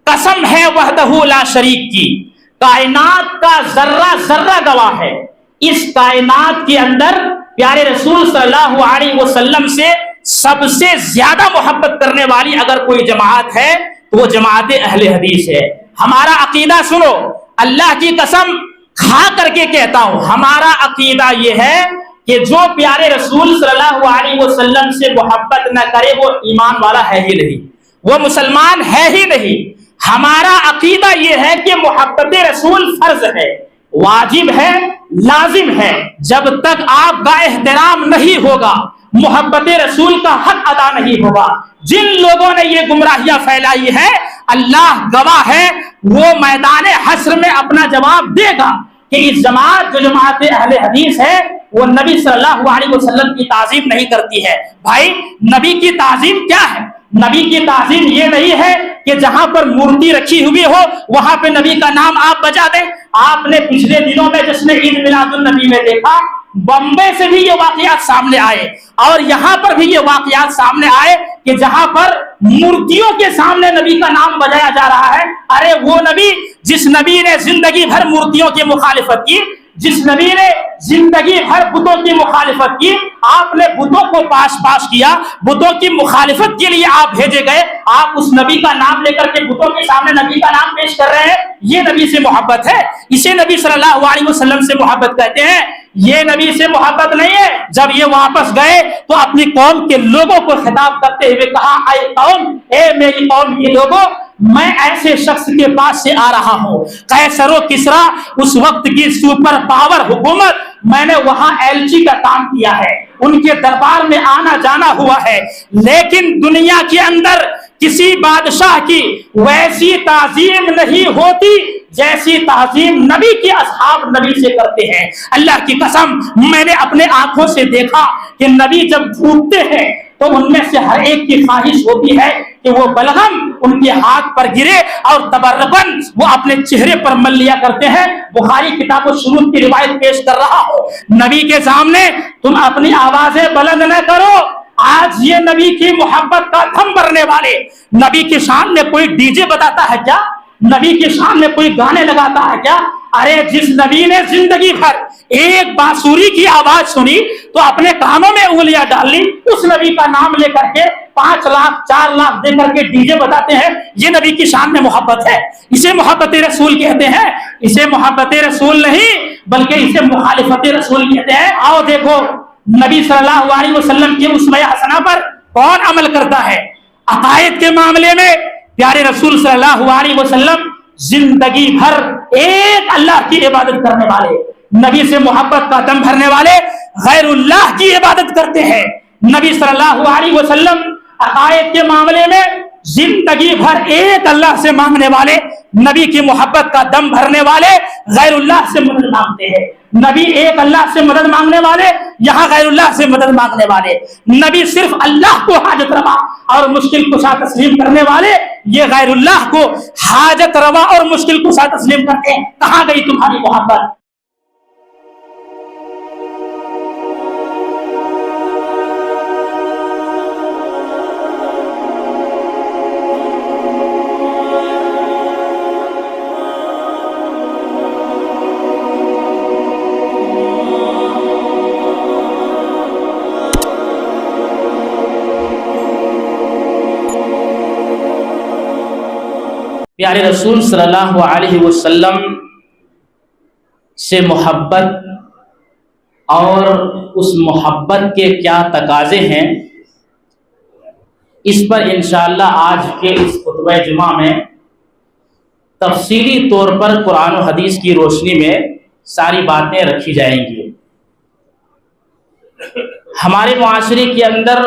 قسم ہے وحدہ لا شریک کی، کائنات کا ذرہ ذرہ گواہ ہے، اس کائنات کے اندر پیارے رسول صلی اللہ علیہ وسلم سے سب سے زیادہ محبت کرنے والی اگر کوئی جماعت ہے تو وہ جماعت اہل حدیث ہے۔ ہمارا عقیدہ سنو، اللہ کی قسم کھا کر کے کہتا ہوں، ہمارا عقیدہ یہ ہے کہ جو پیارے رسول صلی اللہ علیہ وسلم سے محبت نہ کرے وہ ایمان والا ہے ہی نہیں، وہ مسلمان ہے ہی نہیں۔ ہمارا عقیدہ یہ ہے کہ محبت رسول فرض ہے، واجب ہے، لازم ہے۔ جب تک آپ کا احترام نہیں ہوگا، محبت رسول کا حق ادا نہیں ہوگا۔ جن لوگوں نے یہ گمراہیاں پھیلائی ہے، اللہ گواہ ہے، وہ میدان حشر میں اپنا جواب دے گا کہ اس جماعت جو جماعت اہل حدیث ہے وہ نبی صلی اللہ علیہ وسلم کی تعظیم نہیں کرتی ہے۔ بھائی، نبی کی تعظیم کیا ہے؟ نبی کی تعظیم یہ نہیں ہے کہ جہاں پر مورتی رکھی ہوئی ہو وہاں پہ نبی کا نام آپ بجا دیں۔ آپ نے پچھلے دنوں میں جس نے عید میلاد النبی میں دیکھا، بمبے سے بھی یہ واقعات سامنے آئے اور یہاں پر بھی یہ واقعات سامنے آئے کہ جہاں پر مورتیوں کے سامنے نبی کا نام بجایا جا رہا ہے۔ ارے وہ نبی جس نبی نے زندگی بھر مورتیوں کی مخالفت کی، جس نبی نے زندگی بھر بتوں کی مخالفت کی، آپ نے بتوں کو پاش کیا، بتوں کی مخالفت کے لیے آپ بھیجے گئے، آپ اس نبی کا نام لے کر کے بتوں کے سامنے نبی کا نام پیش کر رہے ہیں۔ یہ نبی سے محبت ہے؟ اسے نبی صلی اللہ علیہ وسلم سے محبت کہتے ہیں؟ یہ نبی سے محبت نہیں ہے۔ جب یہ واپس گئے تو اپنی قوم کے لوگوں کو خطاب کرتے ہوئے کہا، اے قوم، اے میری قوم کے لوگوں، میں ایسے شخص کے پاس سے آ رہا ہوں، قیصر و کسریٰ اس وقت کی سپر پاور حکومت، میں نے وہاں ایلچی کا کام کیا ہے، ان کے دربار میں آنا جانا ہوا ہے، لیکن دنیا کے اندر کسی بادشاہ کی ویسی تعظیم نہیں ہوتی جیسی تعظیم نبی کے اصحاب نبی سے کرتے ہیں۔ اللہ کی قسم، میں نے اپنے آنکھوں سے دیکھا کہ نبی جب ڈھونڈتے ہیں تو ان میں سے ہر ایک کی خواہش ہوتی ہے کہ وہ بلغم ان کے ہاتھ پر گرے اور تبرکن وہ اپنے چہرے پر مل لیا کرتے ہیں۔ بخاری کتاب الشروط کی روایت پیش کر رہا ہوں، نبی کے سامنے تم اپنی آوازیں بلند نہ کرو۔ آج یہ نبی کی محبت کا دھم بھرنے والے نبی کی شان میں کوئی ڈی جے بتاتا ہے کیا؟ نبی کی شان میں کوئی گانے لگاتا ہے کیا؟ ارے جس نبی نے زندگی بھر ایک بانسری کی آواز سنی تو اپنے کانوں میں انگلیاں ڈال لی، اس نبی کا نام لے کر کے 5 لاکھ 4 لاکھ دے کر کے ڈی جے بتاتے ہیں، یہ نبی کی شان میں محبت ہے؟ اسے محبت رسول کہتے ہیں؟ اسے محبت رسول نہیں بلکہ اسے مخالفت رسول کہتے ہیں۔ آؤ دیکھو نبی صلی اللہ علیہ وسلم کی اسوہ حسنہ پر کون عمل کرتا ہے؟ عقائد کے معاملے میں پیارے رسول صلی اللہ علیہ وسلم زندگی بھر ایک اللہ کی عبادت کرنے والے، نبی سے محبت کا دم بھرنے والے غیر اللہ کی عبادت کرتے ہیں۔ نبی صلی اللہ علیہ وسلم عقائد کے معاملے میں زندگی بھر ایک اللہ سے مانگنے والے، نبی کی محبت کا دم بھرنے والے غیر اللہ سے مدد مانگتے ہیں۔ نبی ایک اللہ سے مدد مانگنے والے، یہاں غیر اللہ سے مدد مانگنے والے۔ نبی صرف اللہ کو حاجت روا اور مشکل کشا تسلیم کرنے والے، یہ غیر اللہ کو حاجت روا اور مشکل کشا تسلیم کرتے ہیں۔ کہاں گئی تمہاری محبت؟ پیارے رسول صلی اللہ علیہ وسلم سے محبت اور اس محبت کے کیا تقاضے ہیں، اس پر انشاءاللہ آج کے اس خطبہ جمعہ میں تفصیلی طور پر قرآن و حدیث کی روشنی میں ساری باتیں رکھی جائیں گی۔ ہمارے معاشرے کے اندر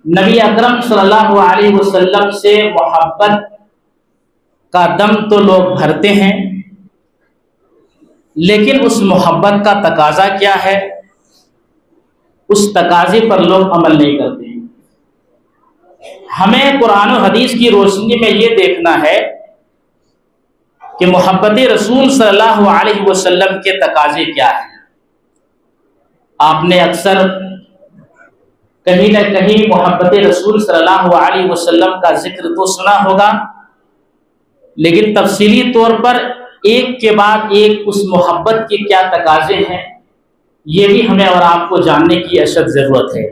نبی اکرم صلی اللہ علیہ وسلم سے محبت کا دم تو لوگ بھرتے ہیں، لیکن اس محبت کا تقاضا کیا ہے، اس تقاضے پر لوگ عمل نہیں کرتے ہیں۔ ہمیں قرآن و حدیث کی روشنی میں یہ دیکھنا ہے کہ محبت رسول صلی اللہ علیہ وسلم کے تقاضے کیا ہیں۔ آپ نے اکثر کہیں نہ کہیں محبت رسول صلی اللہ علیہ وسلم کا ذکر تو سنا ہوگا، لیکن تفصیلی طور پر ایک کے بعد ایک اس محبت کے کیا تقاضے ہیں، یہ بھی ہمیں اور آپ کو جاننے کی اشد ضرورت ہے۔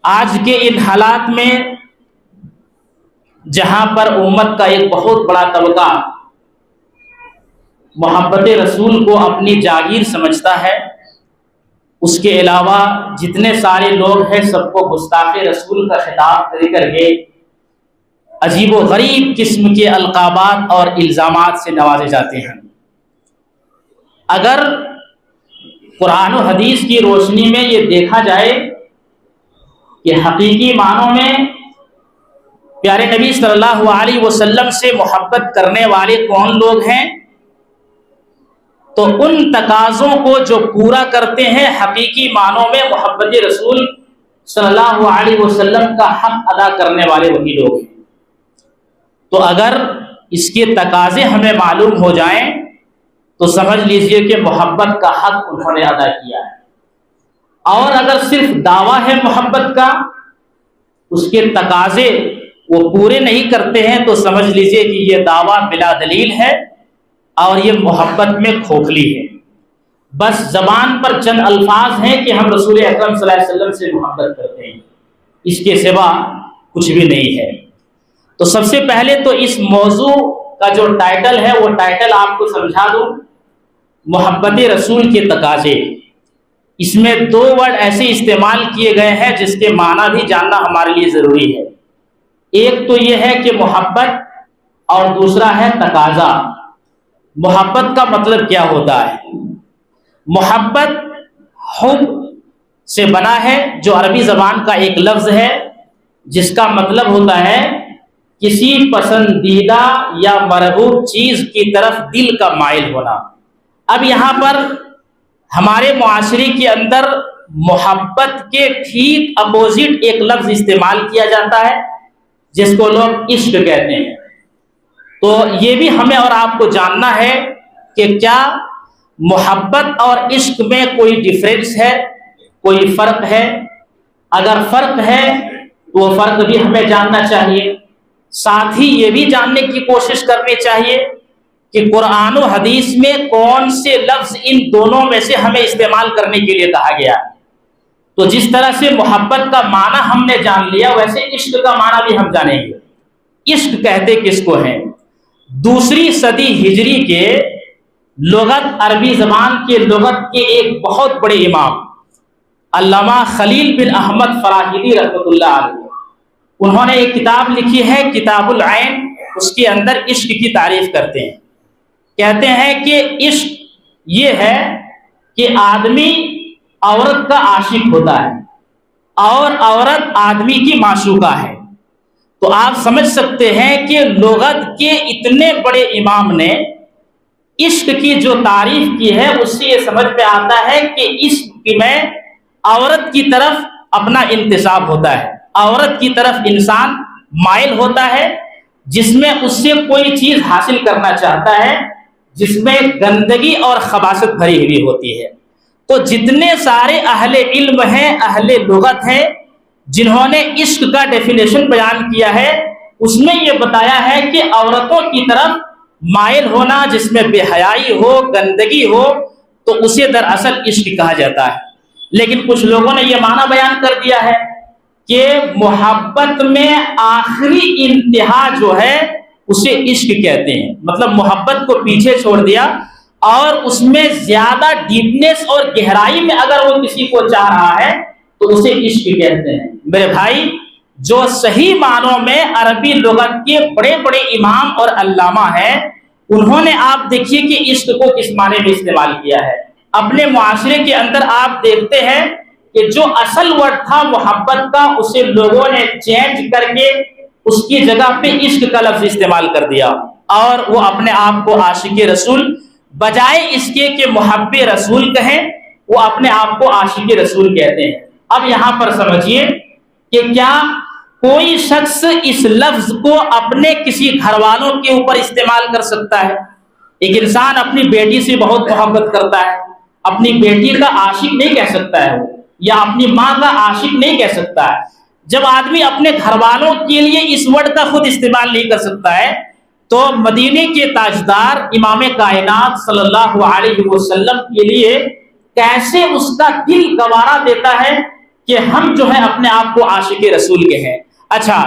آج کے ان حالات میں جہاں پر امت کا ایک بہت بڑا طبقہ محبت رسول کو اپنی جاگیر سمجھتا ہے، اس کے علاوہ جتنے سارے لوگ ہیں سب کو گستاخ رسول کا خطاب کر کے عجیب و غریب قسم کے القابات اور الزامات سے نوازے جاتے ہیں۔ اگر قرآن و حدیث کی روشنی میں یہ دیکھا جائے کہ حقیقی معنوں میں پیارے نبی صلی اللہ علیہ وسلم سے محبت کرنے والے کون لوگ ہیں، تو ان تقاضوں کو جو پورا کرتے ہیں حقیقی معنوں میں محبت رسول صلی اللہ علیہ وسلم کا حق ادا کرنے والے وہی لوگ ہیں۔ تو اگر اس کے تقاضے ہمیں معلوم ہو جائیں تو سمجھ لیجئے کہ محبت کا حق انہوں نے ادا کیا ہے، اور اگر صرف دعویٰ ہے محبت کا، اس کے تقاضے وہ پورے نہیں کرتے ہیں تو سمجھ لیجئے کہ یہ دعویٰ بلا دلیل ہے اور یہ محبت میں کھوکھلی ہے۔ بس زبان پر چند الفاظ ہیں کہ ہم رسول اکرم صلی اللہ علیہ وسلم سے محبت کرتے ہیں، اس کے سوا کچھ بھی نہیں ہے۔ تو سب سے پہلے تو اس موضوع کا جو ٹائٹل ہے وہ ٹائٹل آپ کو سمجھا دوں، محبت رسول کے تقاضے۔ اس میں دو ورڈ ایسے استعمال کیے گئے ہیں جس کے معنی بھی جاننا ہمارے لیے ضروری ہے۔ ایک تو یہ ہے کہ محبت اور دوسرا ہے تقاضا۔ محبت کا مطلب کیا ہوتا ہے؟ محبت حب سے بنا ہے، جو عربی زبان کا ایک لفظ ہے جس کا مطلب ہوتا ہے کسی پسندیدہ یا مرغوب چیز کی طرف دل کا مائل ہونا۔ اب یہاں پر ہمارے معاشرے کے اندر محبت کے ٹھیک اپوزٹ ایک لفظ استعمال کیا جاتا ہے جس کو لوگ عشق کہتے ہیں۔ تو یہ بھی ہمیں اور آپ کو جاننا ہے کہ کیا محبت اور عشق میں کوئی ڈیفرنس ہے، کوئی فرق ہے؟ اگر فرق ہے تو وہ فرق بھی ہمیں جاننا چاہیے۔ ساتھ ہی یہ بھی جاننے کی کوشش کرنی چاہیے کہ قرآن و حدیث میں کون سے لفظ ان دونوں میں سے ہمیں استعمال کرنے کے لیے کہا گیا ہے۔ تو جس طرح سے محبت کا معنی ہم نے جان لیا، ویسے عشق کا معنی بھی ہم جانیں گے۔ عشق کہتے کس کو ہیں؟ دوسری صدی ہجری کے لغت، عربی زبان کے لغت کے ایک بہت بڑے امام علامہ خلیل بن احمد فراہیدی رحمۃ اللہ علیہ، انہوں نے ایک کتاب لکھی ہے کتاب العین، اس کے اندر عشق کی تعریف کرتے ہیں۔ کہتے ہیں کہ عشق یہ ہے کہ آدمی عورت کا عاشق ہوتا ہے اور عورت آدمی کی معشوقہ ہے۔ تو آپ سمجھ سکتے ہیں کہ لغت کے اتنے بڑے امام نے عشق کی جو تعریف کی ہے، اس سے یہ سمجھ میں آتا ہے کہ عشق میں عورت کی طرف اپنا انتساب ہوتا ہے، عورت کی طرف انسان مائل ہوتا ہے، جس میں اس سے کوئی چیز حاصل کرنا چاہتا ہے جس میں گندگی اور خباثت بھری ہوئی ہوتی ہے۔ تو جتنے سارے اہل علم ہیں، اہل لغت ہیں، جنہوں نے عشق کا ڈیفینیشن بیان کیا ہے، اس میں یہ بتایا ہے کہ عورتوں کی طرف مائل ہونا جس میں بے حیائی ہو، گندگی ہو، تو اسے دراصل عشق کہا جاتا ہے۔ لیکن کچھ لوگوں نے یہ معنی بیان کر دیا ہے کہ محبت میں آخری انتہا جو ہے اسے عشق کہتے ہیں، مطلب محبت کو پیچھے چھوڑ دیا اور اس میں زیادہ ڈیپنیس اور گہرائی میں اگر وہ کسی کو چاہ رہا ہے تو اسے عشق کہتے ہیں۔ میرے بھائی، جو صحیح معنوں میں عربی لغت کے بڑے بڑے امام اور علامہ ہیں، انہوں نے آپ دیکھیے کہ عشق کو کس معنی میں استعمال کیا ہے۔ اپنے معاشرے کے اندر آپ دیکھتے ہیں کہ جو اصل ورڈ تھا محبت کا، اسے لوگوں نے چینج کر کے اس کی جگہ پہ عشق کا لفظ استعمال کر دیا، اور وہ اپنے آپ کو عاشق رسول، بجائے اس کے کہ محب رسول کہیں، وہ اپنے آپ کو عاشق رسول کہتے ہیں۔ اب یہاں پر سمجھیے کہ کیا کوئی شخص اس لفظ کو اپنے کسی گھر والوں کے اوپر استعمال کر سکتا ہے؟ ایک انسان اپنی بیٹی سے بہت محبت کرتا ہے، اپنی بیٹی کا عاشق نہیں کہہ سکتا ہے وہ، یا اپنی ماں کا عاشق نہیں کہہ سکتا ہے۔ جب آدمی اپنے گھر والوں کے لیے اس ورڈ کا خود استعمال نہیں کر سکتا ہے تو مدینے کے تاجدار امام کائنات صلی اللہ علیہ وسلم کے لیے کیسے اس کا دل گوارا دیتا ہے کہ ہم جو ہے اپنے آپ کو عاشق رسول کے ہیں۔ اچھا،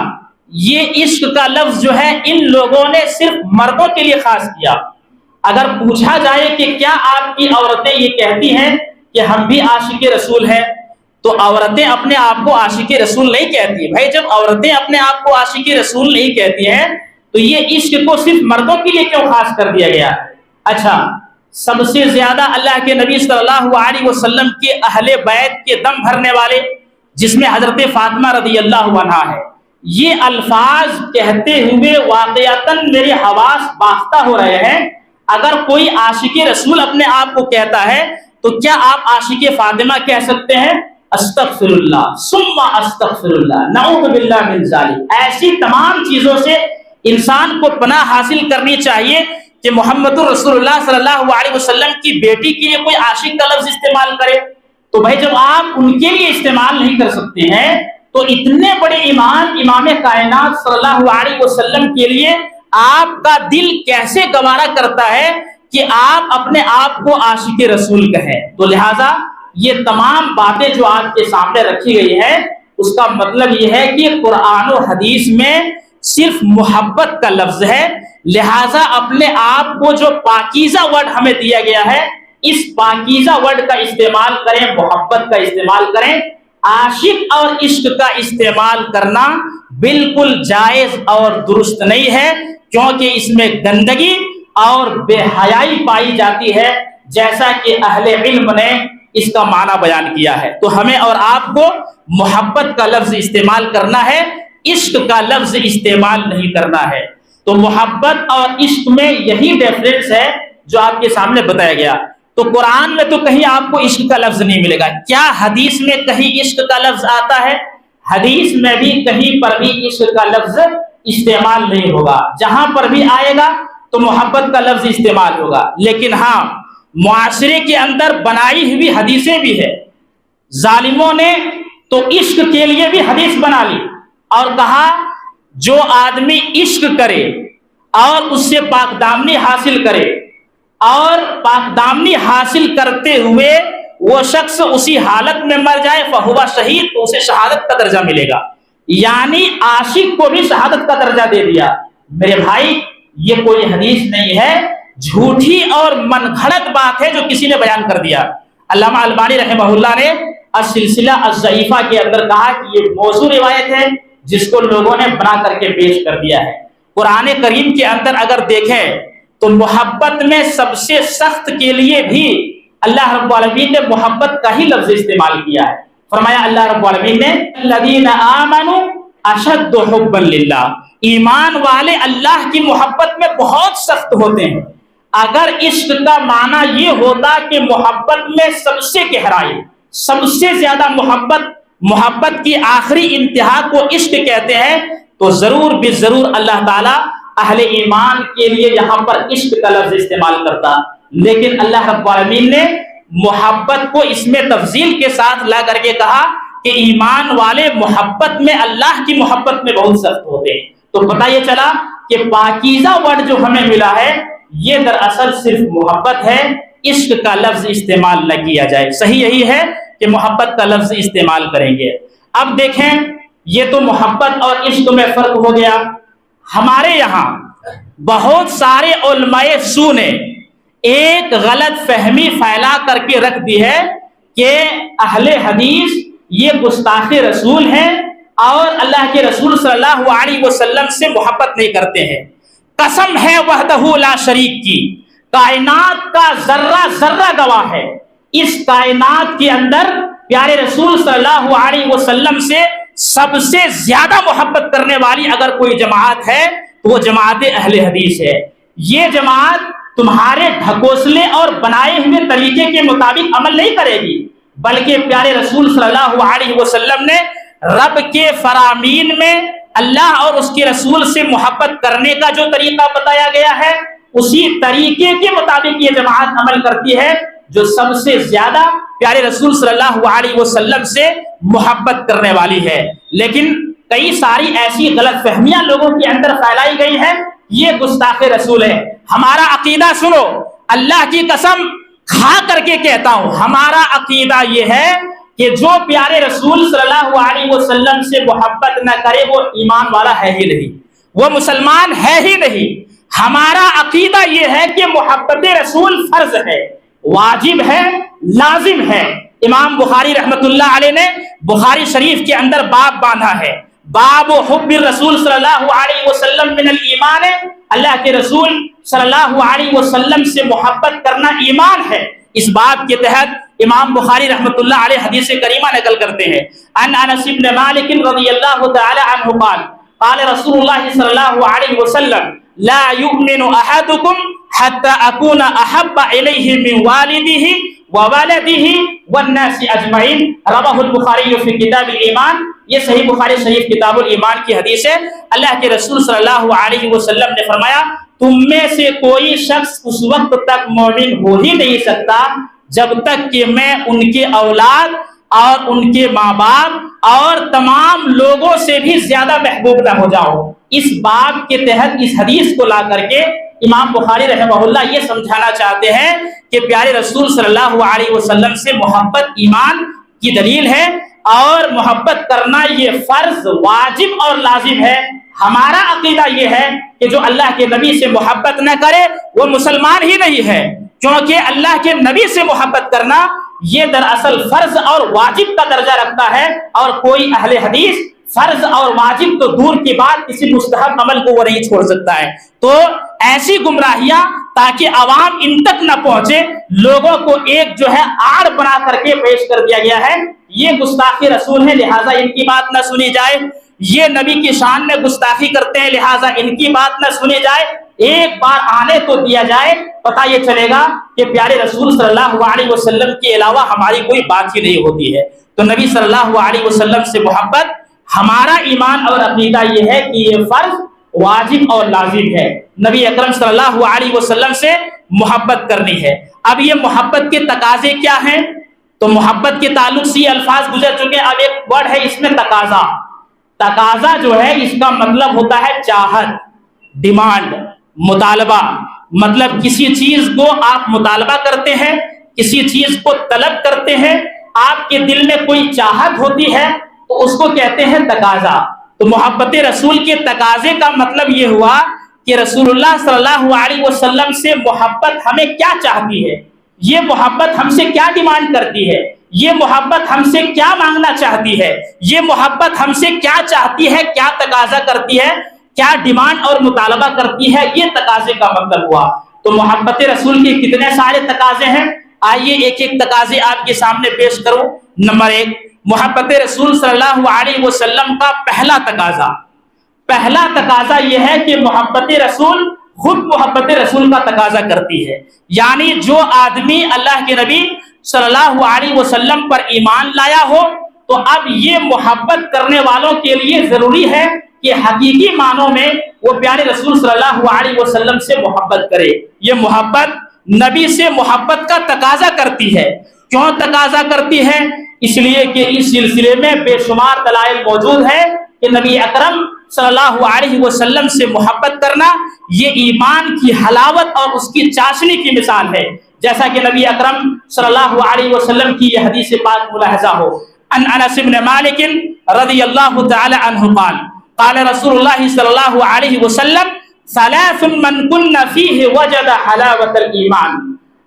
یہ عشق کا لفظ جو ہے ان لوگوں نے صرف مردوں کے لیے خاص کیا۔ اگر پوچھا جائے کہ کیا آپ کی عورتیں یہ کہتی ہیں کہ ہم بھی عاشق رسول ہیں، تو عورتیں اپنے آپ کو عاشق رسول نہیں کہتی۔ بھائی جب عورتیں اپنے آپ کو عاشق رسول نہیں کہتی ہیں تو یہ عشق کو صرف مردوں کے لیے کیوں خاص کر دیا گیا؟ اچھا، سب سے زیادہ اللہ کے نبی صلی اللہ علیہ وسلم کے اہل بیت کے دم بھرنے والے، جس میں حضرت فاطمہ رضی اللہ عنہا ہے، یہ الفاظ کہتے ہوئے واقعتاً میرے حواس باختہ ہو رہے ہیں۔ اگر کوئی عاشق رسول اپنے آپ کو کہتا ہے تو کیا آپ عاشق فاطمہ کہہ سکتے ہیں؟ استغفر اللہ ثم استغفر اللہ، نعوذ باللہ من ذالک۔ ایسی تمام چیزوں سے انسان کو پناہ حاصل کرنی چاہیے کہ محمد رسول اللہ صلی اللہ علیہ وسلم کی بیٹی کے لیے کوئی عاشق کا لفظ استعمال کرے۔ تو بھائی جب آپ ان کے لیے استعمال نہیں کر سکتے ہیں تو اتنے بڑے امام کائنات صلی اللہ علیہ وسلم کے لیے آپ کا دل کیسے گوارا کرتا ہے کہ آپ اپنے آپ کو عاشق رسول کہیں؟ تو لہٰذا یہ تمام باتیں جو آپ کے سامنے رکھی گئی ہے اس کا مطلب یہ ہے کہ قرآن و حدیث میں صرف محبت کا لفظ ہے، لہٰذا اپنے آپ کو جو پاکیزہ ورڈ ہمیں دیا گیا ہے اس پاکیزہ ورڈ کا استعمال کریں، محبت کا استعمال کریں۔ عاشق اور عشق کا استعمال کرنا بالکل جائز اور درست نہیں ہے، کیونکہ اس میں گندگی اور بے حیائی پائی جاتی ہے، جیسا کہ اہل علم نے اس کا معنی بیان کیا ہے۔ تو ہمیں اور آپ کو محبت کا لفظ استعمال کرنا ہے، عشق کا لفظ استعمال نہیں کرنا ہے۔ تو محبت اور عشق میں یہی ڈیفرنس ہے جو آپ کے سامنے بتایا گیا۔ تو قرآن میں تو کہیں آپ کو عشق کا لفظ نہیں ملے گا، کیا حدیث میں کہیں عشق کا لفظ آتا ہے؟ حدیث میں بھی کہیں پر بھی عشق کا لفظ استعمال نہیں ہوگا، جہاں پر بھی آئے گا تو محبت کا لفظ استعمال ہوگا۔ لیکن ہاں، معاشرے کے اندر بنائی ہوئی حدیثیں بھی ہے، ظالموں نے تو عشق کے لیے بھی حدیث بنا لی اور کہا جو آدمی عشق کرے اور اس سے پاک دامنی حاصل کرے اور پاک دامنی حاصل کرتے ہوئے وہ شخص اسی حالت میں مر جائے فہو شہید، تو اسے شہادت کا درجہ ملے گا، یعنی عاشق کو بھی شہادت کا درجہ دے دیا۔ میرے بھائی یہ کوئی حدیث نہیں ہے، جھوٹی اور من گھڑت بات ہے جو کسی نے بیان کر دیا۔ علامہ البانی رحمہ اللہ نے السلسلہ الضعیفہ کے اندر کہا کہ یہ موضوع روایت ہے جس کو لوگوں نے بنا کر کے پیش کر دیا ہے۔ قرآن کریم کے اندر اگر دیکھیں تو محبت میں سب سے سخت کے لیے بھی اللہ رب العالمین نے محبت کا ہی لفظ استعمال کیا ہے۔ فرمایا اللہ رب العالمین نے الذین آمنوا اشد حبا للہ، ایمان والے اللہ کی محبت میں بہت سخت ہوتے ہیں۔ اگر عشق کا معنی یہ ہوتا کہ محبت میں سب سے گہرائی، سب سے زیادہ محبت کی آخری انتہا کو عشق کہتے ہیں تو ضرور بھی ضرور اللہ تعالیٰ اہل ایمان کے لیے یہاں پر عشق کا لفظ استعمال کرتا، لیکن اللہ رب العالمین نے محبت کو اس میں تفضیل کے ساتھ لا کر کے کہا کہ ایمان والے محبت میں، اللہ کی محبت میں بہت سخت ہوتے ہیں۔ تو پتہ یہ چلا کہ پاکیزہ ورڈ جو ہمیں ملا ہے یہ دراصل صرف محبت ہے، عشق کا لفظ استعمال نہ کیا جائے۔ صحیح یہی ہے کہ محبت کا لفظ استعمال کریں گے۔ اب دیکھیں، یہ تو محبت اور عشق میں فرق ہو گیا۔ ہمارے یہاں بہت سارے علماء سو نے ایک غلط فہمی پھیلا کر کے رکھ دی ہے کہ اہل حدیث یہ گستاخ رسول ہیں اور اللہ کے رسول صلی اللہ علیہ وسلم سے محبت نہیں کرتے ہیں۔ قسم ہے وحدہ لا شریک کی، کائنات کا ذرہ ذرہ گواہ ہے، اس کائنات کے اندر پیارے رسول صلی اللہ علیہ وسلم سے سب سے زیادہ محبت کرنے والی اگر کوئی جماعت ہے تو وہ جماعت اہل حدیث ہے۔ یہ جماعت تمہارے ڈھکوسلے اور بنائے ہوئے طریقے کے مطابق عمل نہیں کرے گی، بلکہ پیارے رسول صلی اللہ علیہ وسلم نے رب کے فرامین میں اللہ اور اس کے رسول سے محبت کرنے کا جو طریقہ بتایا گیا ہے اسی طریقے کے مطابق یہ جماعت عمل کرتی ہے۔ جو سب سے زیادہ پیارے رسول صلی اللہ علیہ وسلم سے محبت کرنے والی ہے۔ لیکن کئی ساری ایسی غلط فہمیاں لوگوں کے اندر پھیلائی گئی ہیں، یہ گستاخ رسول ہے۔ ہمارا عقیدہ سنو، اللہ کی قسم کھا کر کے کہتا ہوں، ہمارا عقیدہ یہ ہے کہ جو پیارے رسول صلی اللہ علیہ وسلم سے محبت نہ کرے وہ ایمان والا ہے ہی نہیں، وہ مسلمان ہے ہی نہیں۔ ہمارا عقیدہ یہ ہے کہ محبت رسول فرض ہے، واجب ہے، لازم ہے۔ امام بخاری رحمت اللہ علیہ نے بخاری شریف کے اندر باب باندھا ہے، باب حب الرسول صلی اللہ علیہ وسلم من الایمان، اللہ کے رسول صلی اللہ علیہ وسلم سے محبت کرنا ایمان ہے۔ اس باب کے تحت امام بخاری رحمت اللہ علیہ حدیث کریمہ نقل کرتے ہیں، ان انس بن مالک رضی اللہ تعالی عنہ قال قال رسول اللہ صلی اللہ علیہ وسلم لا يؤمن احدكم حتى اكون احب اليه من والده وولده والناس اجمعین، رواه البخاری فی کتاب الایمان۔ یہ صحیح بخاری شریف کتاب الایمان کی حدیث ہے۔ اللہ کے رسول صلی اللہ علیہ وسلم نے فرمایا تم میں سے کوئی شخص اس وقت تک مومن ہو ہی نہیں سکتا جب تک کہ میں ان کے اولاد اور ان کے ماں باپ اور تمام لوگوں سے بھی زیادہ محبوب نہ ہو جاؤ۔ اس باب کے تحت اس حدیث کو لا کر کے امام بخاری رحمہ اللہ یہ سمجھانا چاہتے ہیں کہ پیارے رسول صلی اللہ علیہ وسلم سے محبت ایمان کی دلیل ہے، اور محبت کرنا یہ فرض، واجب اور لازم ہے۔ ہمارا عقیدہ یہ ہے کہ جو اللہ کے نبی سے محبت نہ کرے وہ مسلمان ہی نہیں ہے، کیونکہ اللہ کے نبی سے محبت کرنا یہ دراصل فرض اور واجب کا درجہ رکھتا ہے، اور کوئی اہل حدیث فرض اور واجب تو دور کی بات کسی مستحب عمل کو وہ نہیں چھوڑ سکتا ہے۔ تو ایسی گمراہیاں تاکہ عوام ان تک نہ پہنچے، لوگوں کو ایک جو ہے آڑ بنا کر کے پیش کر دیا گیا ہے، یہ گستاخی رسول ہے، لہٰذا ان کی بات نہ سنی جائے۔ یہ نبی کی شان میں گستاخی کرتے ہیں، لہٰذا ان کی بات نہ سنی جائے۔ ایک بار آنے تو دیا جائے، پتہ یہ چلے گا کہ پیارے رسول صلی اللہ علیہ وسلم کے علاوہ ہماری کوئی بات ہی نہیں ہوتی ہے۔ تو نبی صلی اللہ علیہ وسلم سے محبت، ہمارا ایمان اور عقیدہ یہ ہے کہ یہ فرض، واجب اور لازم ہے، نبی اکرم صلی اللہ علیہ وسلم سے محبت کرنی ہے۔ اب یہ محبت کے تقاضے کیا ہیں؟ تو محبت کے تعلق سے یہ الفاظ گزر چکے، اب ایک ورڈ ہے اس میں تقاضا۔ تقاضا جو ہے اس کا مطلب ہوتا ہے چاہت، ڈیمانڈ، مطالبہ۔ مطلب کسی چیز کو آپ مطالبہ کرتے ہیں، کسی چیز کو طلب کرتے ہیں، آپ کے دل میں کوئی چاہت ہوتی ہے تو اس کو کہتے ہیں تقاضا۔ تو محبت رسول کے تقاضے کا مطلب یہ ہوا کہ رسول اللہ صلی اللہ علیہ وسلم سے محبت ہمیں کیا چاہتی ہے، یہ محبت ہم سے کیا ڈیمانڈ کرتی ہے، یہ محبت ہم سے کیا مانگنا چاہتی ہے، یہ محبت ہم سے کیا چاہتی ہے، کیا تقاضا کرتی ہے، کیا ڈیمانڈ اور مطالبہ کرتی ہے، یہ تقاضے کا مطلب ہوا۔ تو محبت رسول کے کتنے سارے تقاضے ہیں، آئیے ایک ایک تقاضے آپ کے سامنے پیش کروں۔ نمبر 1، محبت رسول صلی اللہ علیہ وسلم کا پہلا تقاضا یہ ہے کہ محبت رسول خود محبت رسول کا تقاضا کرتی ہے، یعنی جو آدمی اللہ کے نبی صلی اللہ علیہ وسلم پر ایمان لایا ہو تو اب یہ محبت کرنے والوں کے لیے ضروری ہے کہ حقیقی معنوں میں وہ پیارے رسول صلی اللہ علیہ وسلم سے محبت کرے۔ یہ محبت نبی سے محبت کا تقاضا کرتی ہے۔ کیوں تقاضا کرتی ہے؟ اس لیے کہ اس سلسلے میں بے شمار دلائل موجود ہے کہ نبی اکرم صلی اللہ علیہ وسلم سے محبت کرنا یہ ایمان کی حلاوت اور اس کی چاشنی کی مثال ہے، جیسا کہ نبی اکرم صلی اللہ علیہ وسلم کی یہ حدیث پاک ملاحظہ ہو۔ ان انس بن مالک رضی اللہ تعالی عنہ قال قال رسول اللہ صلی اللہ علیہ وسلم ثلاث من كن فيه وجد حلاوة الإيمان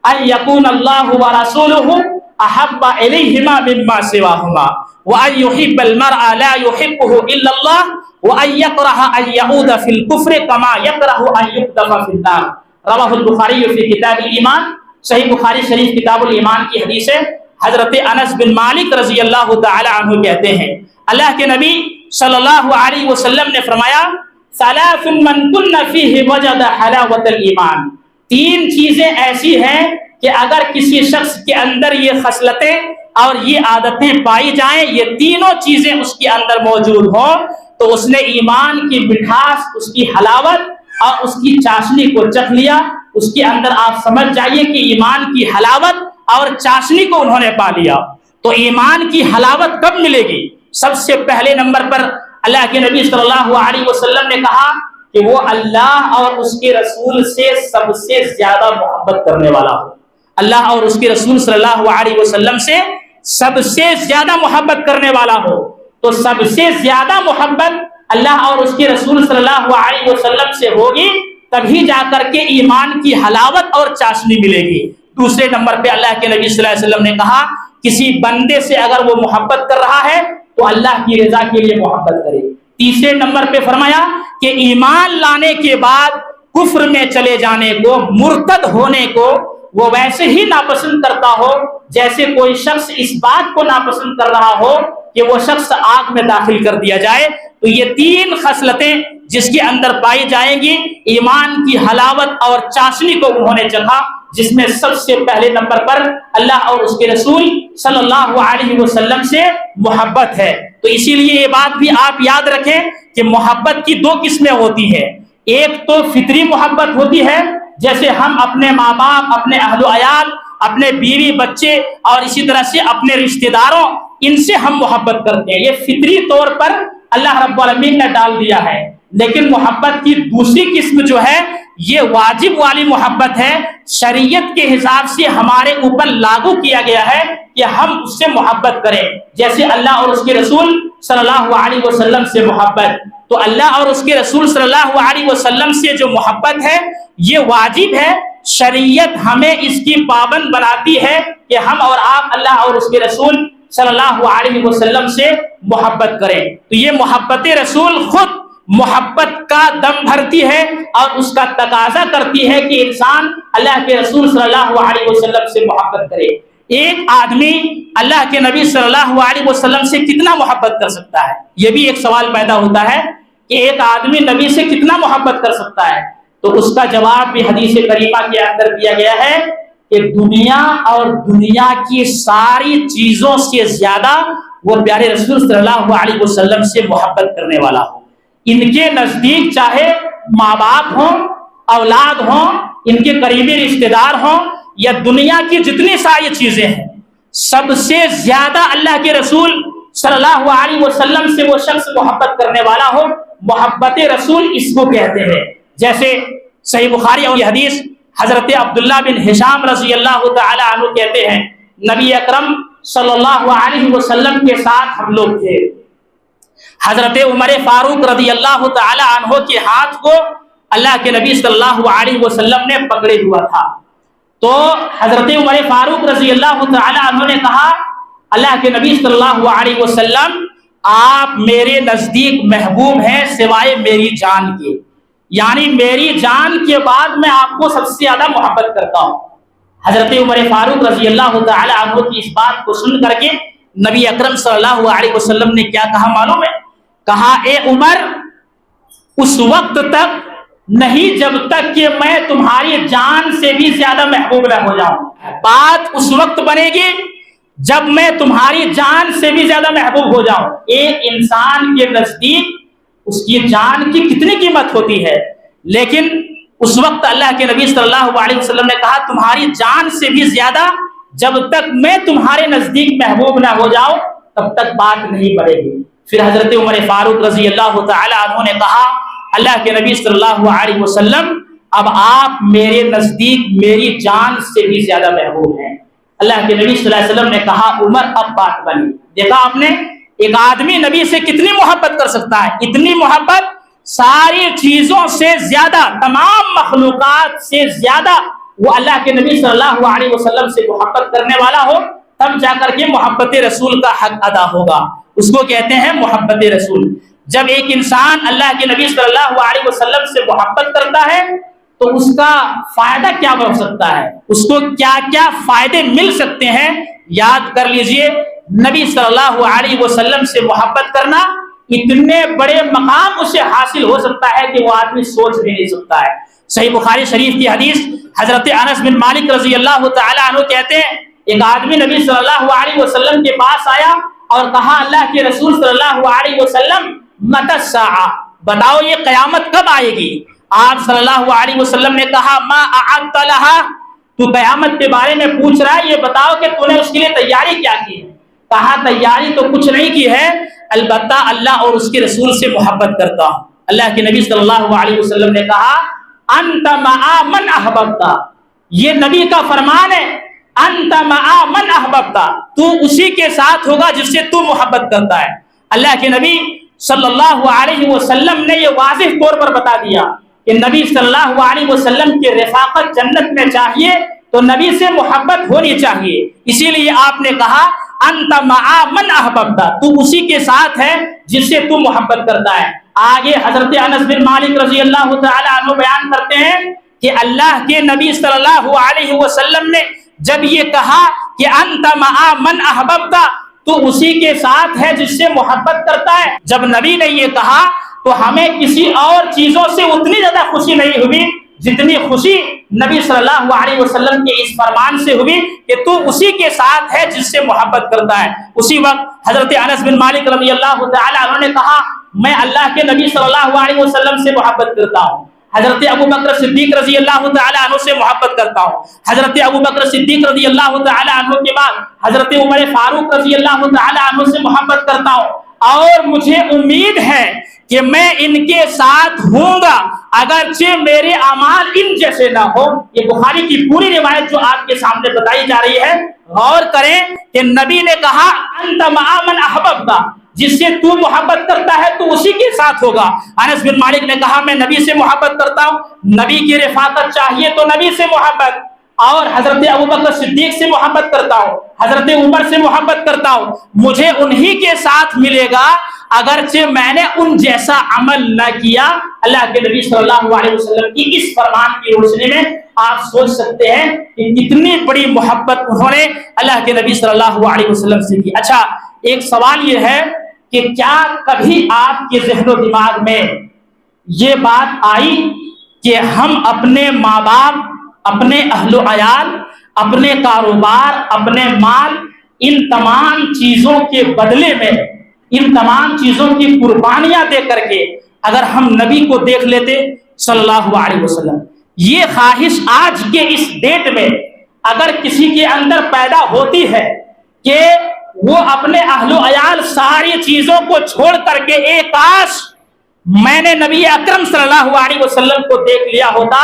ان يكون الله ورسوله احب الیہما مما سواہما وان يحب المرء لا يحبه الا الله وان يكره ان يعود في الكفر كما يكره ان يقذف في النار، رواه البخاری فی کتاب الایمان۔ صحیح بخاری شریف کتاب الایمان کی حدیث ہے۔ حضرت انس بن مالک رضی اللہ تعالی عنہ کہتے ہیں اللہ کے نبی صلی اللہ علیہ وسلم نے فرمایا ثلاث من كن فيه وجد حلاوة الایمان، 3 چیزیں ایسی ہیں کہ اگر کسی شخص کے اندر یہ خصلتیں اور یہ عادتیں پائی جائیں، یہ تینوں چیزیں اس کے اندر موجود ہوں، تو اس نے ایمان کی مٹھاس، اس کی حلاوت اور اس کی چاشنی کو چکھ لیا۔ اس کے اندر آپ سمجھ جائیے کہ ایمان کی حلاوت اور چاشنی کو انہوں نے پا لیا۔ تو ایمان کی حلاوت کب ملے گی؟ سب سے پہلے نمبر پر اللہ کے نبی صلی اللہ علیہ وسلم نے کہا کہ وہ اللہ اور اس کے رسول سے سب سے زیادہ محبت کرنے والا ہو۔ اللہ اور اس کے رسول صلی اللہ علیہ وسلم سے سب سے زیادہ محبت کرنے والا ہو۔ تو سب سے زیادہ محبت اللہ اور اس کے رسول صلی اللہ علیہ وسلم سے ہوگی، تبھی جا کر کے ایمان کی حلاوت اور چاشنی ملے گی۔ دوسرے نمبر پہ اللہ کے نبی صلی اللہ علیہ وسلم نے کہا کسی بندے سے اگر وہ محبت کر رہا ہے تو اللہ کی رضا کے لیے محبت کرے۔ تیسرے نمبر پہ فرمایا کہ ایمان لانے کے بعد کفر میں چلے جانے کو، مرتد ہونے کو وہ ویسے ہی ناپسند کرتا ہو جیسے کوئی شخص اس بات کو ناپسند کر رہا ہو کہ وہ شخص آگ میں داخل کر دیا جائے۔ تو یہ تین خصلتیں جس کے اندر پائی جائیں گی، ایمان کی حلاوت اور چاشنی کو انہوں نے چکھا، جس میں سب سے پہلے نمبر پر اللہ اور اس کے رسول صلی اللہ علیہ وسلم سے محبت ہے۔ تو اسی لیے یہ بات بھی آپ یاد رکھیں کہ محبت کی دو قسمیں ہوتی ہیں۔ ایک تو فطری محبت ہوتی ہے، جیسے ہم اپنے ماں باپ، اپنے اہل و عیال، اپنے بیوی بچے اور اسی طرح سے اپنے رشتہ داروں، ان سے ہم محبت کرتے ہیں، یہ فطری طور پر اللہ رب العالمین نے ڈال دیا ہے۔ لیکن محبت کی دوسری قسم جو ہے یہ واجب والی محبت ہے، شریعت کے حساب سے ہمارے اوپر لاگو کیا گیا ہے کہ ہم اس سے محبت کریں، جیسے اللہ اور اس کے رسول صلی اللہ علیہ وسلم سے محبت۔ تو اللہ اور اس کے رسول صلی اللہ علیہ وسلم سے جو محبت ہے یہ واجب ہے، شریعت ہمیں اس کی پابند بناتی ہے کہ ہم اور آپ اللہ اور اس کے رسول صلی اللہ علیہ وسلم سے محبت کریں۔ تو یہ محبت رسول خود محبت کا دم بھرتی ہے اور اس کا تقاضا کرتی ہے کہ انسان اللہ کے رسول صلی اللہ علیہ وسلم سے محبت کرے۔ ایک آدمی اللہ کے نبی صلی اللہ علیہ وسلم سے کتنا محبت کر سکتا ہے؟ یہ بھی ایک سوال پیدا ہوتا ہے کہ ایک آدمی نبی سے کتنا محبت کر سکتا ہے؟ تو اس کا جواب بھی حدیث کریمہ کے اندر دیا گیا ہے کہ دنیا اور دنیا کی ساری چیزوں سے زیادہ وہ پیارے رسول صلی اللہ علیہ وسلم سے محبت کرنے والا ہو۔ ان کے نزدیک چاہے ماں باپ ہوں، اولاد ہوں، ان کے قریبی رشتہ دار ہوں یا دنیا کی جتنی ساری چیزیں ہیں، سب سے زیادہ اللہ کے رسول صلی اللہ علیہ وسلم سے وہ شخص محبت کرنے والا ہو۔ محبت رسول اس کو کہتے ہیں۔ جیسے صحیح بخاری اور یہ حدیث حضرت عبداللہ بن ہشام رضی اللہ تعالی عنہ کہتے ہیں نبی اکرم صلی اللہ علیہ وسلم کے ساتھ ہم لوگ تھے، حضرت عمر فاروق رضی اللہ تعالی عنہ کے ہاتھ کو اللہ کے نبی صلی اللہ علیہ وسلم نے پکڑے ہوا تھا۔ تو حضرت عمر فاروق رضی اللہ تعالی عنہ نے کہا اللہ کے نبی صلی اللہ علیہ وسلم آپ میرے نزدیک محبوب ہیں سوائے میری جان کے، یعنی میری جان کے بعد میں آپ کو سب سے زیادہ محبت کرتا ہوں۔ حضرت عمر فاروق رضی اللہ تعالی عنہ کی اس بات کو سن کر کے نبی اکرم صلی اللہ علیہ وسلم نے کیا کہا معلوم ہے؟ کہا اے عمر اس وقت تک نہیں جب تک کہ میں تمہاری جان سے بھی زیادہ محبوب نہ ہو جاؤں۔ بات اس وقت بنے گی جب میں تمہاری جان سے بھی زیادہ محبوب ہو جاؤں۔ ایک انسان کے نزدیک اس کی جان کی کتنی قیمت ہوتی ہے، لیکن اس وقت اللہ کے نبی صلی اللہ علیہ وسلم نے کہا تمہاری جان سے بھی زیادہ جب تک میں تمہارے نزدیک محبوب نہ ہو جاؤں تب تک بات نہیں بڑھے گی۔ پھر حضرت عمر فاروق رضی اللہ تعالی عنہ نے کہا اللہ کے نبی صلی اللہ علیہ وسلم اب آپ میرے نزدیک میری جان سے بھی زیادہ محبوب ہیں۔ اللہ کے نبی صلی اللہ علیہ وسلم نے کہا عمر اب بات بنی۔ دیکھا آپ نے ایک آدمی نبی سے کتنی محبت کر سکتا ہے؟ اتنی محبت ساری چیزوں سے زیادہ، تمام مخلوقات سے زیادہ وہ اللہ کے نبی صلی اللہ علیہ وسلم سے محبت کرنے والا ہو، تب جا کر کے محبت رسول کا حق ادا ہوگا۔ اس کو کہتے ہیں محبت رسول۔ جب ایک انسان اللہ کے نبی صلی اللہ علیہ وسلم سے محبت کرتا ہے تو اس کا فائدہ کیا بن سکتا ہے، اس کو کیا کیا فائدے مل سکتے ہیں، یاد کر لیجئے۔ نبی صلی اللہ علیہ وسلم سے محبت کرنا اتنے بڑے مقام اسے حاصل ہو سکتا ہے کہ وہ آدمی سوچ بھی نہیں سکتا ہے۔ صحیح بخاری شریف کی حدیث حضرت انس بن مالک رضی اللہ تعالی عنہ کہتے ہیں ایک آدمی نبی صلی اللہ علیہ وسلم کے پاس آیا اور کہا اللہ کے رسول صلی اللہ علیہ وسلم متی الساعہ، بتاؤ یہ قیامت کب آئے گی؟ آپ صلی اللہ علیہ وسلم نے کہا ما اعدت لها، تو قیامت کے بارے میں پوچھ رہا ہے، یہ بتاؤ کہ تو نے اس کے لیے تیاری کیا کی ہے؟ کہا تیاری تو کچھ نہیں کی ہے، البتہ اللہ اور اس کے رسول سے محبت کرتا ہوں۔ اللہ کے نبی صلی اللہ علیہ وسلم نے کہا انت مع من احببت، یہ نبی کا فرمان ہے، انت مع من احببت، تو اسی کے ساتھ ہوگا جس سے تو محبت کرتا ہے۔ اللہ کے نبی صلی اللہ علیہ وسلم نے یہ واضح طور پر بتا دیا کہ نبی صلی اللہ علیہ وسلم کی رفاقت جنت میں چاہیے تو نبی سے محبت ہونی چاہیے، اسی لیے آپ نے کہا انت مع من احببت، تو اسی کے ساتھ ہے جس سے تو محبت کرتا ہے۔ آگے حضرت انس بن مالک رضی اللہ تعالی عنہ بیان کرتے ہیں کہ اللہ کے نبی صلی اللہ علیہ وسلم نے جب یہ کہا کہ انت مع من احببت، تو اسی کے ساتھ ہے جس سے محبت کرتا ہے، جب نبی نے یہ کہا تو ہمیں کسی اور چیزوں سے اتنی زیادہ خوشی نہیں ہوئی جتنی خوشی نبی صلی اللہ علیہ وسلم کے اس فرمان سے ہوئی کہ تو اسی کے ساتھ ہے جس سے محبت کرتا ہے۔ اسی وقت حضرت انس بن مالک رضی اللہ تعالی عنہ نے کہا میں اللہ کے نبی صلی اللہ علیہ وسلم سے محبت کرتا ہوں، حضرت ابو بکر صدیق رضی اللہ تعالی عنہ سے محبت کرتا ہوں، حضرت ابو بکر صدیق رضی اللہ تعالی عنہ کے بعد حضرت عمر فاروق رضی اللہ تعالی عنہ سے محبت کرتا ہوں، اور مجھے امید ہے کہ میں ان کے ساتھ ہوں گا اگرچہ میرے اعمال ان جیسے نہ ہو۔ یہ بخاری کی پوری روایت جو آپ کے سامنے بتائی جا رہی ہے، غور کریں کہ نبی نے کہا انت مع من احببت، جس سے تو محبت کرتا ہے تو اسی کے ساتھ ہوگا۔ انس بن مالک نے کہا میں نبی سے محبت کرتا ہوں، نبی کی رفاقت چاہیے تو نبی سے محبت، اور حضرت ابوبکر صدیق سے محبت کرتا ہوں، حضرت عمر سے محبت کرتا ہوں، مجھے انہی کے ساتھ ملے گا اگرچہ میں نے ان جیسا عمل نہ کیا۔ اللہ کے نبی صلی اللہ علیہ وسلم کی اس فرمان کی روشنی میں آپ سوچ سکتے ہیں کہ کتنی بڑی محبت انہوں نے اللہ کے نبی صلی اللہ علیہ وسلم سے کی۔ اچھا، ایک سوال یہ ہے کہ کیا کبھی آپ کے ذہن و دماغ میں یہ بات آئی کہ ہم اپنے ماں باپ، اپنے اہل و عیال، اپنے کاروبار، اپنے مال، ان تمام چیزوں کے بدلے میں، ان تمام چیزوں کی قربانیاں دے کر کے اگر ہم نبی کو دیکھ لیتے صلی اللہ علیہ وسلم، یہ خواہش آج کے اس ڈیٹ میں اگر کسی کے اندر پیدا ہوتی ہے کہ وہ اپنے اہل و عیال ساری چیزوں کو چھوڑ کر کے ایک کاش میں نے نبی اکرم صلی اللہ علیہ وسلم کو دیکھ لیا ہوتا،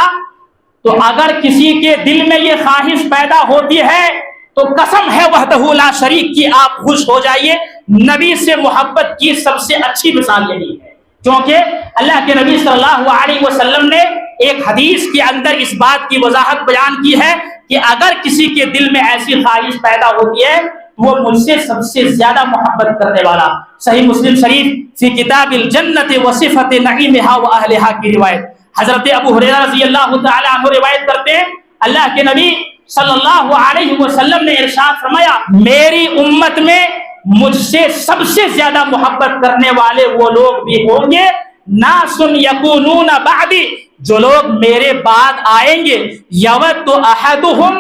تو اگر کسی کے دل میں یہ خواہش پیدا ہوتی ہے تو قسم ہے وحدہ لا شریک کی آپ خوش ہو جائیے۔ نبی سے محبت کی سب سے اچھی مثال یہی ہے، کیونکہ اللہ کے نبی صلی اللہ علیہ وسلم نے ایک حدیث کے اندر اس بات کی وضاحت بیان کی ہے کہ اگر کسی کے دل میں ایسی خواہش پیدا ہوتی ہے تو وہ مجھ سے سب سے زیادہ محبت کرنے والا۔ صحیح مسلم شریف فی کتاب الجنت وصفت نعیمہا واہلہا کی روایت، حضرت ابو ہریرہ رضی اللہ تعالی عنہ روایت کرتے ہیں اللہ کے نبی صلی اللہ علیہ وسلم نے ارشاد فرمایا میری امت میں مجھ سے سب سے زیادہ محبت کرنے والے وہ لوگ بھی ہوں گے، ناس یکونون بعدی، جو لوگ میرے بعد آئیں گے، یود احدہم،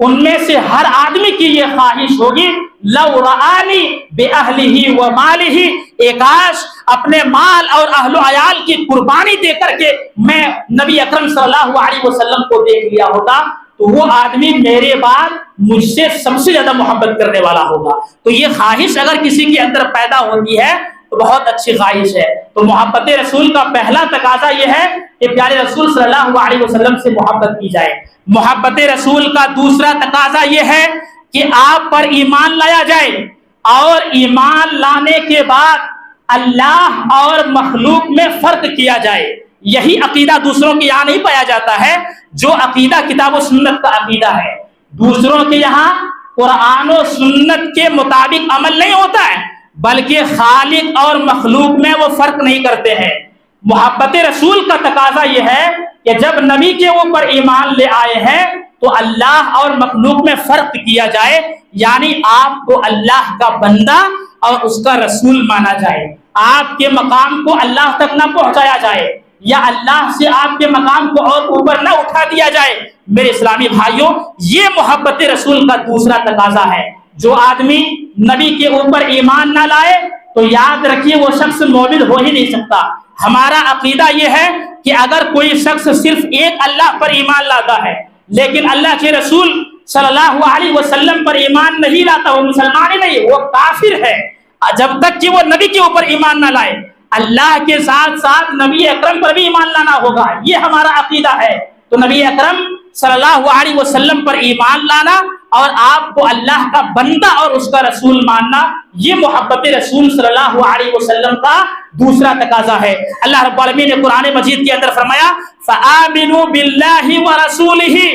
ان میں سے ہر آدمی کی یہ خواہش ہوگی لو رآنی بأہلہ و مالہ، ایکاش اپنے مال اور اہل و عیال کی قربانی دے کر کے میں نبی اکرم صلی اللہ علیہ وسلم کو دیکھ لیا ہوتا تو وہ آدمی میرے بعد مجھ سے سب سے زیادہ محبت کرنے والا ہوگا۔ تو یہ خواہش اگر کسی کے اندر پیدا ہوتی ہے تو بہت اچھی خواہش ہے۔ تو محبت رسول کا پہلا تقاضا یہ ہے کہ پیارے رسول صلی اللہ علیہ وسلم سے محبت کی جائے۔ محبت رسول کا دوسرا تقاضا یہ ہے کہ آپ پر ایمان لایا جائے، اور ایمان لانے کے بعد اللہ اور مخلوق میں فرق کیا جائے۔ یہی عقیدہ دوسروں کے یہاں نہیں پایا جاتا ہے جو عقیدہ کتاب و سنت کا عقیدہ ہے۔ دوسروں کے یہاں قرآن و سنت کے مطابق عمل نہیں ہوتا ہے، بلکہ خالق اور مخلوق میں وہ فرق نہیں کرتے ہیں۔ محبت رسول کا تقاضا یہ ہے کہ جب نبی کے اوپر ایمان لے آئے ہیں تو اللہ اور مخلوق میں فرق کیا جائے، یعنی آپ کو اللہ کا بندہ اور اس کا رسول مانا جائے، آپ کے مقام کو اللہ تک نہ پہنچایا جائے، یا اللہ سے آپ کے مقام کو اور اوپر نہ اٹھا دیا جائے۔ میرے اسلامی بھائیوں، یہ محبت رسول کا دوسرا تقاضا ہے۔ جو آدمی نبی کے اوپر ایمان نہ لائے تو یاد رکھیے وہ شخص مومن ہو ہی نہیں سکتا۔ ہمارا عقیدہ یہ ہے کہ اگر کوئی شخص صرف ایک اللہ پر ایمان لاتا ہے لیکن اللہ کے رسول صلی اللہ علیہ وسلم پر ایمان نہیں لاتا وہ مسلمان ہی نہیں، وہ کافر ہے جب تک کہ وہ نبی کے اوپر ایمان نہ لائے۔ اللہ کے ساتھ ساتھ نبی اکرم پر بھی ایمان لانا ہوگا، یہ ہمارا عقیدہ ہے۔ تو نبی اکرم صلی اللہ علیہ وسلم پر ایمان لانا اور آپ کو اللہ کا بندہ اور اس کا رسول ماننا، یہ محبت رسول صلی اللہ علیہ وسلم کا دوسرا تقاضا ہے۔ اللہ رب العالمین نے قرآن مجید کے اندر فرمایا فآمنوا باللہ ورسولہ،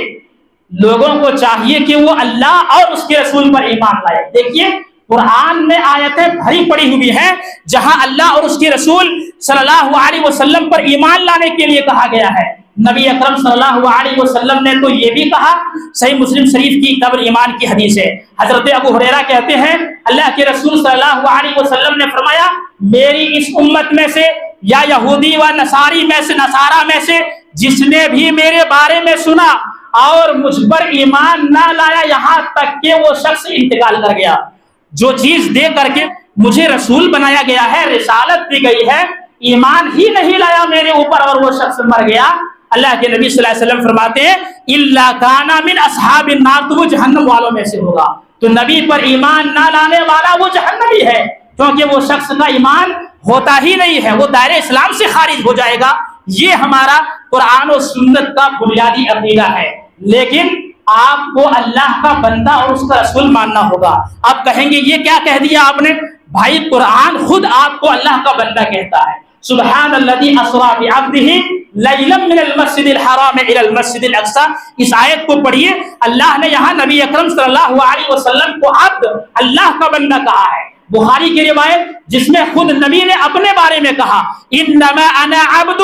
لوگوں کو چاہیے کہ وہ اللہ اور اس کے رسول پر ایمان لائے۔ دیکھیے قرآن میں آیتیں بھری پڑی ہوئی ہیں جہاں اللہ اور اس کے رسول صلی اللہ علیہ وسلم پر ایمان لانے کے لیے کہا گیا ہے۔ نبی اکرم صلی اللہ علیہ وسلم نے تو یہ بھی کہا، صحیح مسلم شریف کی قبر ایمان کی حدیث ہے، حضرت ابو ہریرہ کہتے ہیں اللہ کے رسول صلی اللہ علیہ وسلم نے فرمایا میری اس امت میں سے یا یہودی و نصاری میں سے نصارہ میں سے جس نے بھی میرے بارے میں سنا اور مجھ پر ایمان نہ لایا یہاں تک کہ وہ شخص انتقال کر گیا، جو چیز دے کر کے مجھے رسول بنایا گیا ہے، رسالت دی گئی ہے، ایمان ہی نہیں لایا میرے اوپر اور وہ شخص مر گیا، اللہ کے نبی صلی اللہ علیہ وسلم فرماتے ہیں الا کان من اصحاب النار، تو وہ جہنم والوں میں سے ہوگا۔ تو نبی پر ایمان نہ لانے والا وہ جہنمی ہے، کیونکہ وہ شخص کا ایمان ہوتا ہی نہیں ہے، وہ دائرہ اسلام سے خارج ہو جائے گا۔ یہ ہمارا قرآن و سنت کا بنیادی عقیدہ ہے۔ لیکن آپ کو اللہ کا بندہ اور اس کا رسول ماننا ہوگا۔ آپ کہیں گے یہ کیا کہہ دیا آپ نے؟ بھائی قرآن خود آپ کو اللہ کا بندہ کہتا ہے۔ سبحان الذی اسری بعبدہ لیلا من المسجد الحرام الى المسجد الاقصی، اس آیت کو پڑھیے، اللہ نے یہاں نبی اکرم صلی اللہ علیہ وسلم کو عبد، اللہ کا بندہ کہا ہے۔ بخاری کی روایت جس میں خود نبی نے اپنے بارے میں کہا انما انا عبد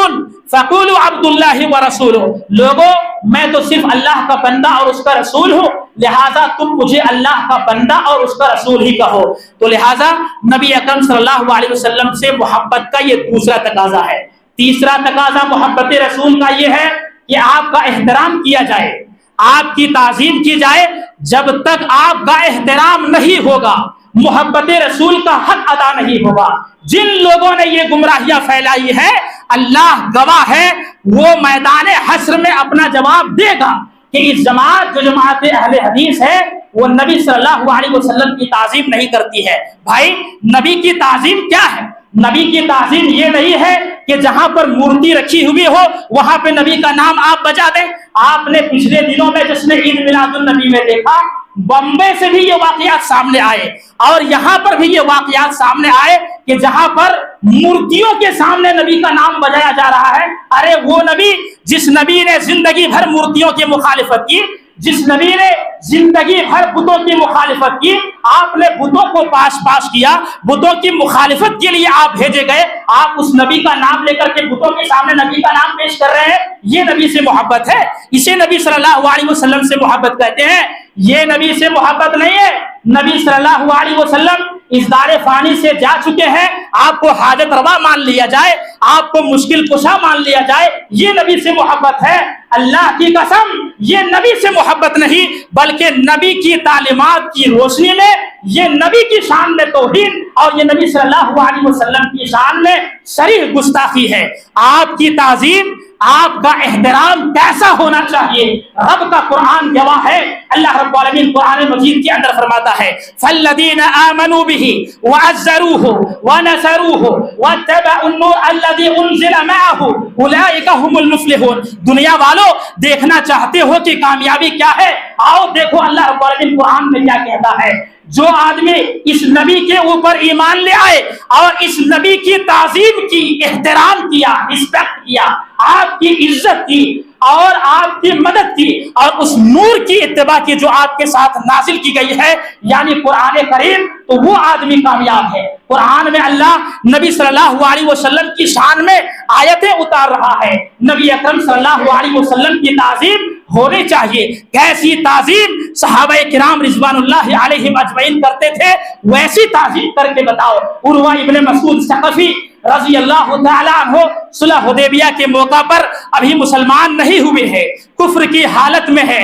فقولوا عبد اللہ ورسولہ، لوگوں میں تو صرف اللہ کا بندہ اور اس کا رسول ہوں، لہذا تم مجھے اللہ کا بندہ اور اس کا رسول ہی کہو۔ تو لہذا نبی اکرم صلی اللہ علیہ وسلم سے محبت کا یہ دوسرا تقاضا ہے۔ تیسرا تقاضا محبت رسول کا یہ ہے کہ آپ کا احترام کیا جائے، آپ کی تعظیم کی جائے۔ جب تک آپ کا احترام نہیں ہوگا محبت رسول کا حق ادا نہیں ہوگا۔ جن لوگوں نے یہ گمراہیاں پھیلائی ہے اللہ گواہ ہے وہ میدان حشر میں اپنا جواب دے گا کہ اس جماعت جو جماعت اہل حدیث ہے وہ نبی صلی اللہ علیہ وسلم کی تعظیم نہیں کرتی ہے۔ بھائی نبی کی تعظیم کیا ہے؟ نبی کی تعظیم یہ نہیں ہے کہ جہاں پر مورتی رکھی ہوئی ہو وہاں پہ نبی کا نام آپ بجا دیں۔ آپ نے پچھلے دنوں میں جس نے عید میلاد النبی میں دیکھا، بمبے سے بھی یہ واقعات سامنے آئے اور یہاں پر بھی یہ واقعات سامنے آئے کہ جہاں پر مورتیوں کے سامنے نبی کا نام بجایا جا رہا ہے۔ ارے وہ نبی جس نبی نے زندگی بھر مورتیوں کی مخالفت کی، جس نبی نے زندگی بھر بتوں کی مخالفت کی، آپ نے بتوں کو پاس کیا، بتوں کی مخالفت کے لیے آپ بھیجے گئے، آپ اس نبی کا نام لے کر کے بتوں کے سامنے نبی کا نام پیش کر رہے ہیں۔ یہ نبی سے محبت ہے؟ اسے نبی صلی اللہ علیہ وسلم سے محبت کہتے ہیں؟ یہ نبی سے محبت نہیں ہے۔ نبی صلی اللہ علیہ وسلم اس دار فانی سے جا چکے ہیں، آپ کو حاجت روا مان لیا جائے، آپ کو مشکل کشا مان لیا جائے، یہ نبی سے محبت ہے؟ اللہ کی قسم یہ نبی سے محبت نہیں بلکہ نبی کی تعلیمات کی روشنی میں یہ نبی کی شان میں توہین اور یہ نبی صلی اللہ علیہ وسلم کی شان میں صریح گستاخی ہے۔ آپ کی تعظیم، آپ کا احترام کیسا ہونا چاہیے رب کا قرآن گواہ ہے۔ اللہ رب العالمین قرآن مجید کے اندر فرماتا ہے فالذین آمنوا به وعزروه ونصروه واتبعوا النور الذي انزل معه اولئک هم المفلحون۔ دنیا والو دیکھنا چاہتے ہو کہ کامیابی کیا ہے؟ آؤ دیکھو اللہ رب العالمین قرآن میں کیا کہتا ہے۔ جو آدمی اس نبی کے اوپر ایمان لے آئے اور اس نبی کی تعظیم کی، احترام کیا، رسپیکٹ کیا، آپ کی عزت کی اور آپ کی مدد کی اور اس نور کی اتباع کی جو آپ کے ساتھ نازل کی گئی ہے یعنی قرآن کریم، تو وہ آدمی کامیاب ہے۔ قرآن میں اللہ نبی صلی اللہ علیہ وسلم کی شان میں آیتیں اتار رہا ہے۔ نبی اکرم صلی اللہ علیہ وسلم کی تعظیم ہونی چاہیے۔ کیسی تعظیم صحابہ کرام رضوان اللہ علیہم اجمعین کرتے تھے ویسی تعظیم کر کے بتاؤ۔ عروہ ابن مسعود ثقفی رضی اللہ تعالیٰ عنہ صلح حدیبیہ کے موقع پر ابھی مسلمان نہیں ہوئے ہیں، کفر کی حالت میں ہے،